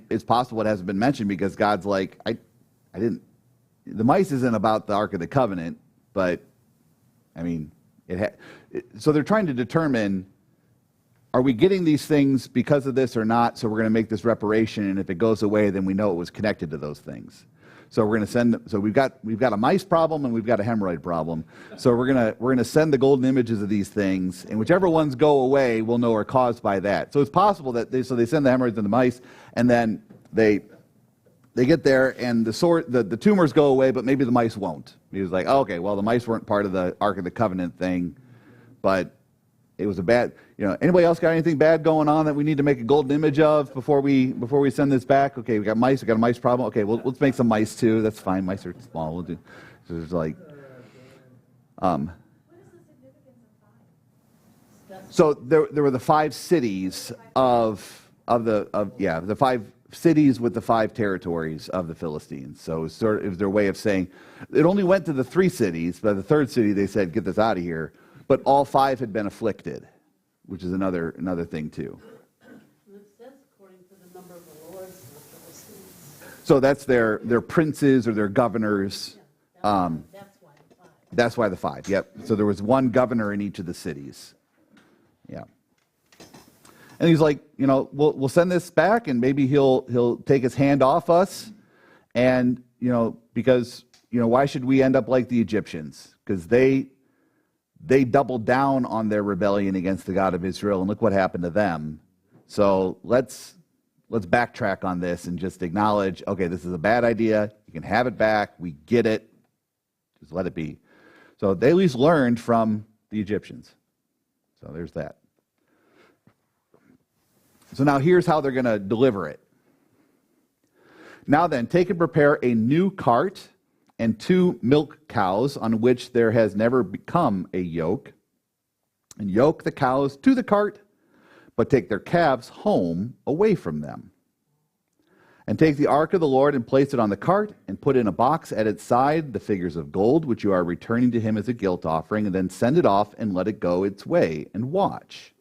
it's possible it hasn't been mentioned because God's like, I didn't. The mice isn't about the Ark of the Covenant, but I mean, so they're trying to determine, are we getting these things because of this or not? So we're going to make this reparation, and if it goes away, then we know it was connected to those things. So we're going to send. So we've got a mice problem and we've got a hemorrhoid problem. So we're gonna send the golden images of these things, and whichever ones go away, we'll know are caused by that. So it's possible that they send the hemorrhoids and the mice, and then they get there and the tumors go away, but maybe the mice won't. He was like, oh, okay, well the mice weren't part of the Ark of the Covenant thing, but it was a bad. Anybody else got anything bad going on that we need to make a golden image of before we send this back? Okay, we got mice. We got a mice problem. Okay, well, let's make some mice too. That's fine. Mice are small. We'll do. So there's like, What is the significance of 5? so there were the 5 cities of the 5 cities with the 5 territories of the Philistines. So it was their way of saying it only went to the 3 cities. By the 3rd city, they said, "Get this out of here." But all 5 had been afflicted, which is another thing too. And it says according to the number of the lords of the Philistines. So that's their princes or their governors. Yeah, that's why the 5. That's why the 5. Yep. So there was one governor in each of the cities. Yeah. And he's like, we'll send this back, and maybe he'll take his hand off us, and because why should we end up like the Egyptians? Because they doubled down on their rebellion against the God of Israel, and look what happened to them. So let's backtrack on this and just acknowledge, okay, this is a bad idea. You can have it back. We get it. Just let it be. So they at least learned from the Egyptians. So there's that. So now here's how they're going to deliver it. Now then, take and prepare a new cart and 2 milk cows on which there has never become a yoke, and yoke the cows to the cart, but take their calves home away from them. And take the ark of the Lord and place it on the cart, and put in a box at its side the figures of gold which you are returning to him as a guilt offering, and then send it off and let it go its way, and watch.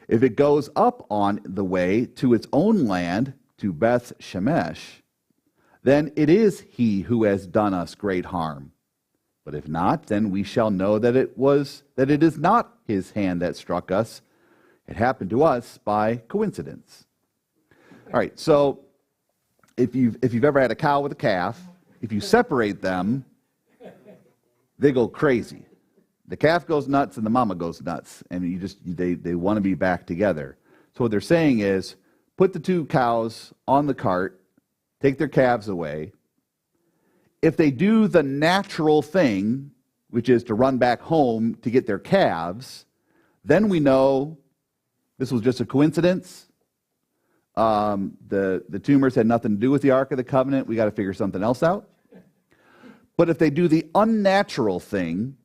If it goes up on the way to its own land, to Beth Shemesh, then it is he who has done us great harm. But if not, then we shall know that it is not his hand that struck us. It happened to us by coincidence. All right, so if you've ever had a cow with a calf, if you separate them, they go crazy. The calf goes nuts and the mama goes nuts, and they want to be back together. So what they're saying is, put the 2 cows on the cart, take their calves away. If they do the natural thing, which is to run back home to get their calves, then we know this was just a coincidence. The tumors had nothing to do with the Ark of the Covenant. We got to figure something else out. But if they do the unnatural thing,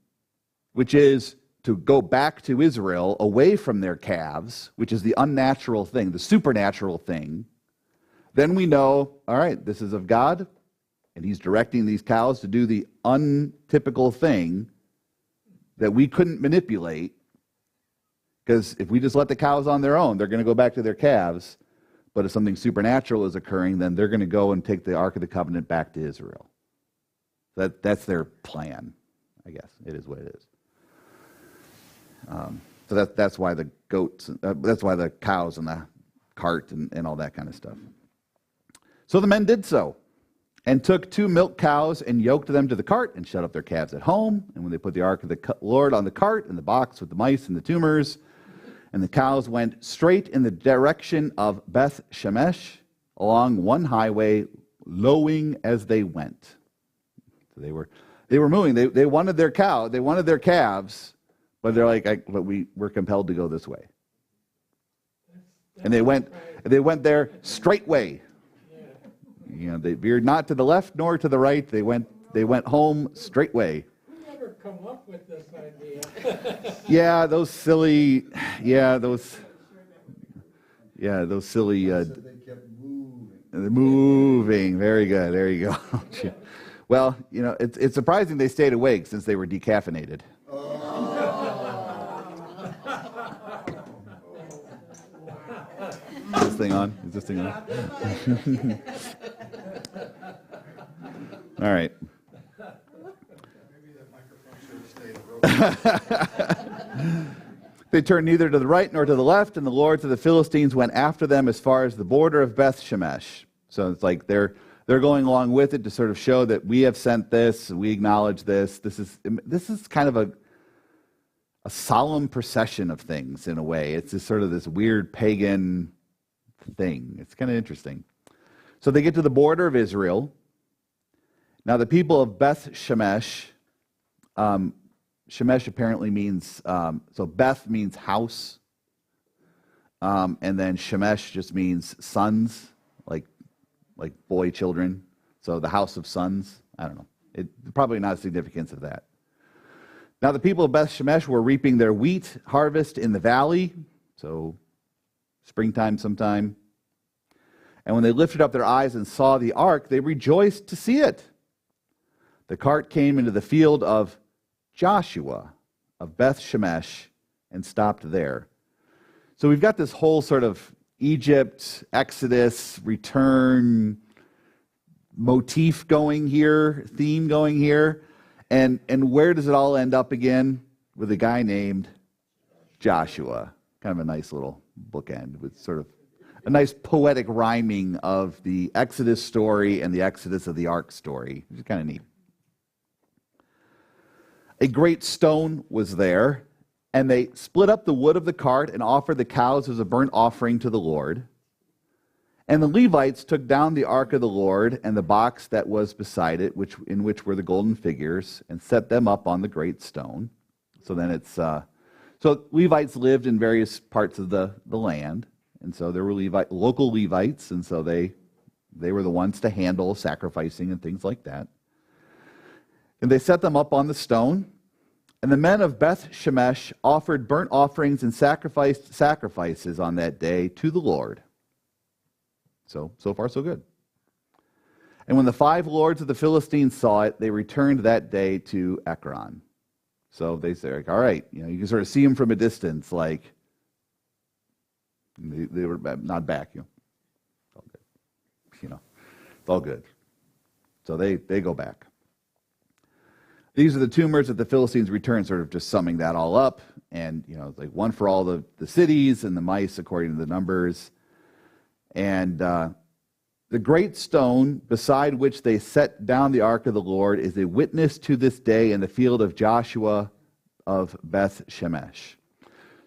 which is to go back to Israel away from their calves, which is the unnatural thing, the supernatural thing, then we know, all right, this is of God, and he's directing these cows to do the untypical thing that we couldn't manipulate, because if we just let the cows on their own, they're going to go back to their calves. But if something supernatural is occurring, then they're going to go and take the Ark of the Covenant back to Israel. That's their plan, I guess. It is what it is. So that's why the goats, that's why the cows and the cart and all that kind of stuff. So the men did so, and took 2 milk cows and yoked them to the cart and shut up their calves at home. And when they put the ark of the Lord on the cart and the box with the mice and the tumors, and the cows went straight in the direction of Beth Shemesh along one highway, lowing as they went. So they were moving. They wanted their cow. They wanted their calves. But they're like, but we're compelled to go this way. And they went there straightway. They veered not to the left nor to the right. They went home straightway. Who never come up with this idea? Those silly. They kept moving. Very good. There you go. Well, it's surprising they stayed awake since they were decaffeinated. thing on? Is this thing on? All right. Maybe that microphone should have stayed. They turned neither to the right nor to the left, and the lords of the Philistines went after them as far as the border of Beth Shemesh. So it's like they're going along with it to sort of show that we have sent this, we acknowledge this. This is kind of a solemn procession of things in a way. It's just sort of this weird pagan thing. It's kind of interesting. So they get to the border of Israel. Now the people of Beth Shemesh, Shemesh apparently means, so Beth means house, and then Shemesh just means sons, like boy children. So the house of sons. I don't know. Probably not a significance of that. Now the people of Beth Shemesh were reaping their wheat harvest in the valley, so springtime sometime. And when they lifted up their eyes and saw the ark, they rejoiced to see it. The cart came into the field of Joshua of Beth Shemesh and stopped there. So we've got this whole sort of Egypt, Exodus, return motif going here, theme going here. And where does it all end up again? With a guy named Joshua. Kind of a nice little bookend with sort of a nice poetic rhyming of the Exodus story and the Exodus of the Ark story, which is kind of neat. A great stone was there, and they split up the wood of the cart and offered the cows as a burnt offering to the Lord. And the Levites took down the ark of the Lord and the box that was beside it, in which were the golden figures, and set them up on the great stone. So then so Levites lived in various parts of the land, and so there were local Levites, and so they were the ones to handle sacrificing and things like that. And they set them up on the stone. And the men of Beth Shemesh offered burnt offerings and sacrificed sacrifices on that day to the Lord. So far so good. And when the 5 lords of the Philistines saw it, they returned that day to Ekron. So they say, all right, you can sort of see them from a distance, like they were not back, It's all good. It's all good. So they go back. These are the tumors that the Philistines returned, sort of just summing that all up. And, it's like one for all the cities and the mice according to the numbers. And the great stone beside which they set down the ark of the Lord is a witness to this day in the field of Joshua of Beth Shemesh.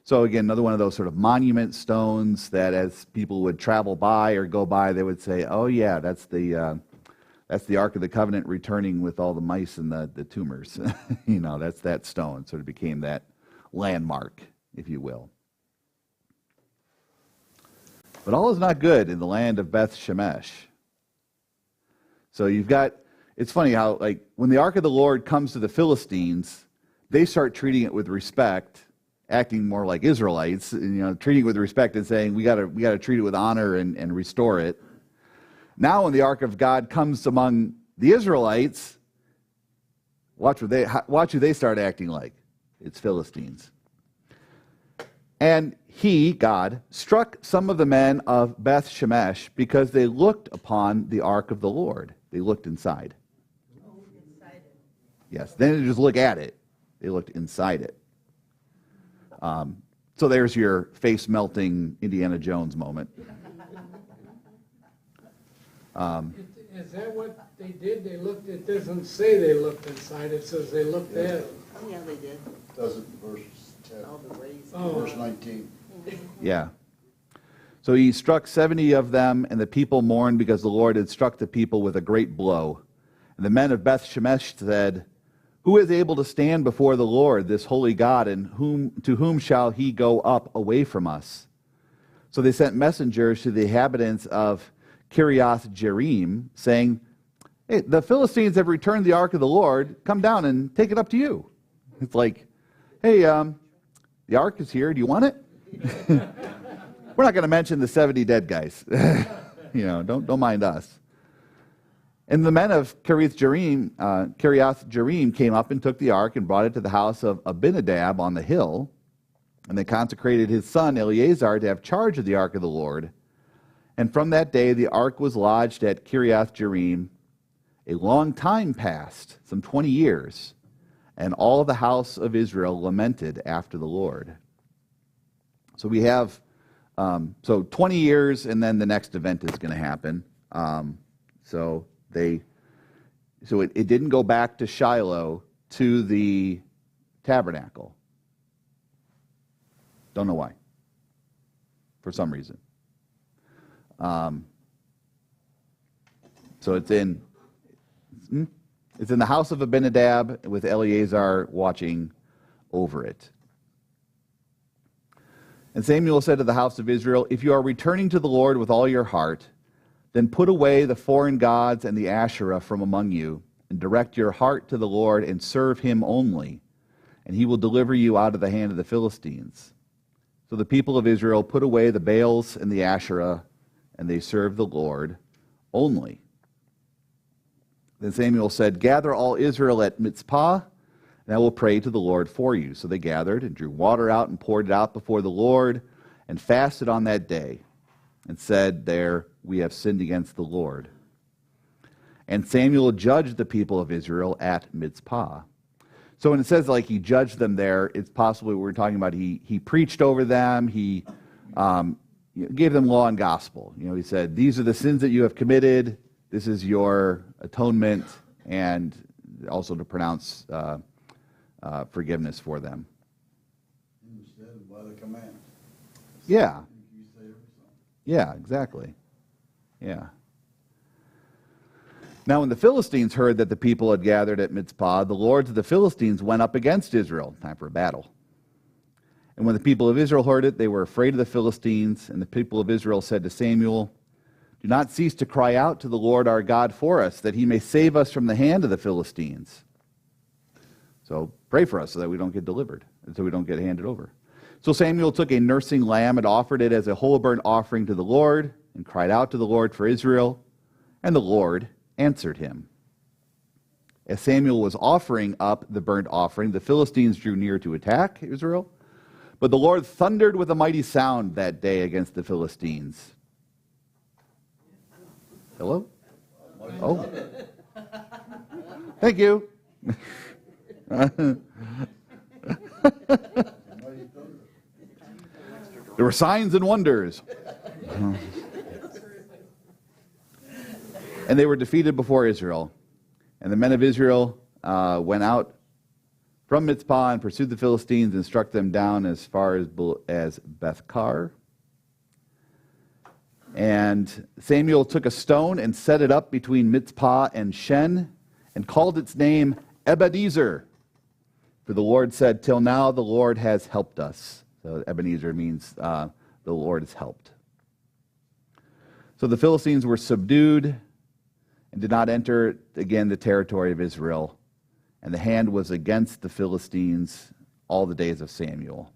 So again, another one of those sort of monument stones that as people would travel by or go by, they would say, oh yeah, that's the Ark of the Covenant returning with all the mice and the tumors. That's that stone. So it became that landmark, if you will. But all is not good in the land of Beth Shemesh. So it's funny how, when the Ark of the Lord comes to the Philistines, they start treating it with respect, acting more like Israelites, treating it with respect and saying, we got to treat it with honor and restore it. Now when the Ark of God comes among the Israelites, watch who they start acting like. It's Philistines. And God, struck some of the men of Beth Shemesh because they looked upon the ark of the Lord. They looked inside. Yes, they didn't just look at it. They looked inside it. So there's your face-melting Indiana Jones moment. Is that what they did? It doesn't say they looked inside, it says they looked at it. Oh, yeah, they did. Does it, verse 10, All the ways. verse 19. Yeah. So he struck 70 of them, and the people mourned because the Lord had struck the people with a great blow. And the men of Beth Shemesh said, who is able to stand before the Lord, this holy God, and to whom shall he go up away from us? So they sent messengers to the inhabitants of Kiriath Jearim, saying, hey, the Philistines have returned the ark of the Lord. Come down and take it up to you. It's like, hey, the ark is here. Do you want it? We're not going to mention the 70 dead guys. Don't mind us. And the men of Kiriath Jearim came up and took the ark and brought it to the house of Abinadab on the hill. And they consecrated his son Eleazar to have charge of the ark of the Lord. And from that day the ark was lodged at Kiriath Jearim. A long time passed, some 20 years, and all the house of Israel lamented after the Lord. So we have, 20 years, and then the next event is going to happen. So it didn't go back to Shiloh to the tabernacle. Don't know why. For some reason. So it's in the house of Abinadab with Eleazar watching over it. And Samuel said to the house of Israel, if you are returning to the Lord with all your heart, then put away the foreign gods and the Asherah from among you, and direct your heart to the Lord and serve him only, and he will deliver you out of the hand of the Philistines. So the people of Israel put away the Baals and the Asherah, and they served the Lord only. Then Samuel said, gather all Israel at Mizpah, and I will pray to the Lord for you. So they gathered and drew water out and poured it out before the Lord, and fasted on that day, and said, there, we have sinned against the Lord. And Samuel judged the people of Israel at Mizpah. So when it says like he judged them there, it's possibly what we're talking about. He preached over them. He gave them law and gospel. He said, these are the sins that you have committed. This is your atonement, and also to pronounce forgiveness for them. Instead by the command. Yeah. You say everything. Yeah, exactly. Yeah. Now when the Philistines heard that the people had gathered at Mizpah, the lords of the Philistines went up against Israel. Time for a battle. And when the people of Israel heard it, they were afraid of the Philistines, and the people of Israel said to Samuel, do not cease to cry out to the Lord our God for us, that he may save us from the hand of the Philistines. So pray for us so that we don't get delivered, and so we don't get handed over. So Samuel took a nursing lamb and offered it as a whole burnt offering to the Lord, and cried out to the Lord for Israel, and the Lord answered him. As Samuel was offering up the burnt offering, the Philistines drew near to attack Israel, but the Lord thundered with a mighty sound that day against the Philistines. Hello? Oh. Thank you. There were signs and wonders. And they were defeated before Israel. And the men of Israel went out from Mizpah and pursued the Philistines and struck them down as far as Beth-kar. And Samuel took a stone and set it up between Mizpah and Shen, and called its name Ebenezer. For the Lord said, till now the Lord has helped us. So Ebenezer means the Lord has helped. So the Philistines were subdued and did not enter again the territory of Israel. And the hand was against the Philistines all the days of Samuel.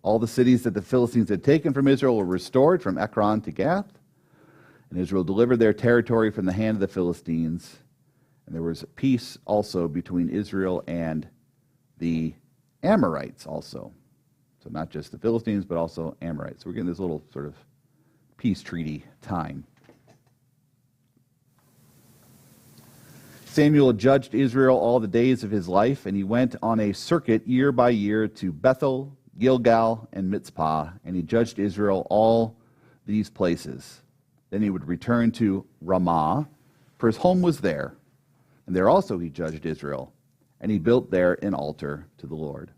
All the cities that the Philistines had taken from Israel were restored from Ekron to Gath. And Israel delivered their territory from the hand of the Philistines. And there was peace also between Israel and the Amorites also. So not just the Philistines, but also Amorites. So we're getting this little sort of peace treaty time. Samuel judged Israel all the days of his life, and he went on a circuit year by year to Bethel, Gilgal, and Mizpah, and he judged Israel all these places. Then he would return to Ramah, for his home was there. And there also he judged Israel, and he built there an altar to the Lord.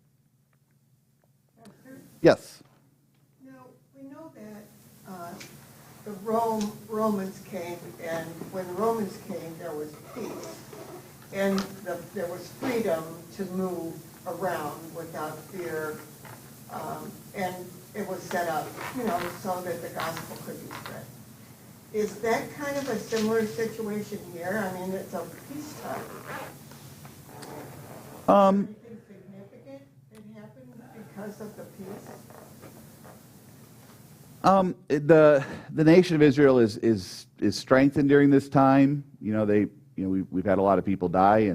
Yes? Now, we know that the Romans came, and when the Romans came, there was peace. And there was freedom to move around without fear. And it was set up, so that the gospel could be spread. Is that kind of a similar situation here? I mean, it's a peacetime. Anything significant that happened because of the peace? The nation of Israel is strengthened during this time. We've had a lot of people die,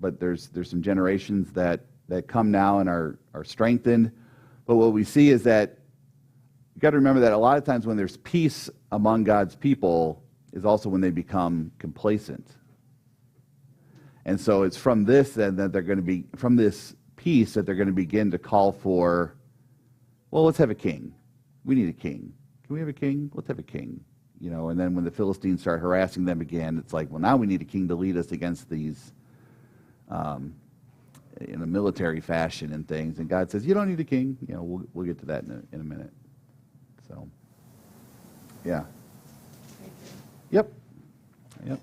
but there's some generations that come now and are strengthened. But what we see is that You got to remember that a lot of times when there's peace among God's people is also when they become complacent. And so it's from this then that they're going to be, from this peace that they're going to begin to call for, well, let's have a king. We need a king. Can we have a king? Let's have a king. You know, and then when the Philistines start harassing them again, it's like, well, now we need a king to lead us against these in a military fashion and things. And God says, you don't need a king. You know, we'll get to that in a minute. So, yeah. Thank you. Yep. Yep.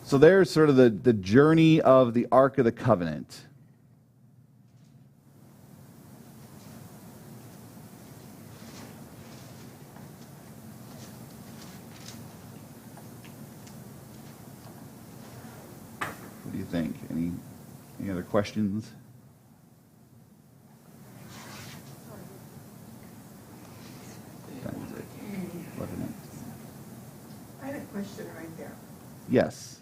So there's sort of the journey of the Ark of the Covenant. What do you think? Any other questions? What time is it? 11. I had a question right there. Yes.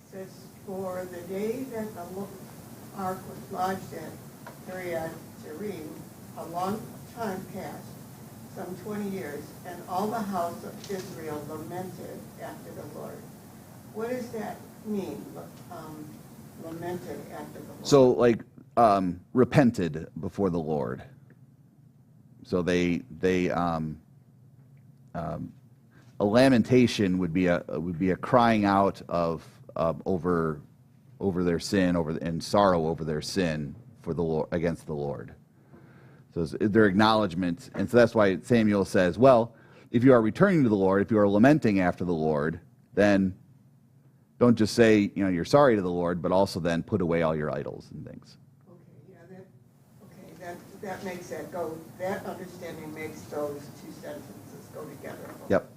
It says, for the day that the ark was lodged at Kiryat Jearim, a long time passed, some 20 years, and all the house of Israel lamented after the Lord. What does that mean, lamented after the Lord? So, like, repented before the Lord. So they a lamentation would be a crying out of over their sin, and sorrow over their sin for the Lord, against the Lord. So it's their acknowledgement, and so that's why Samuel says, well, if you are returning to the Lord, if you are lamenting after the Lord, then don't just say, you know, you're sorry to the Lord, but also then put away all your idols and things. That makes that go, that understanding makes those two sentences go together. Yep.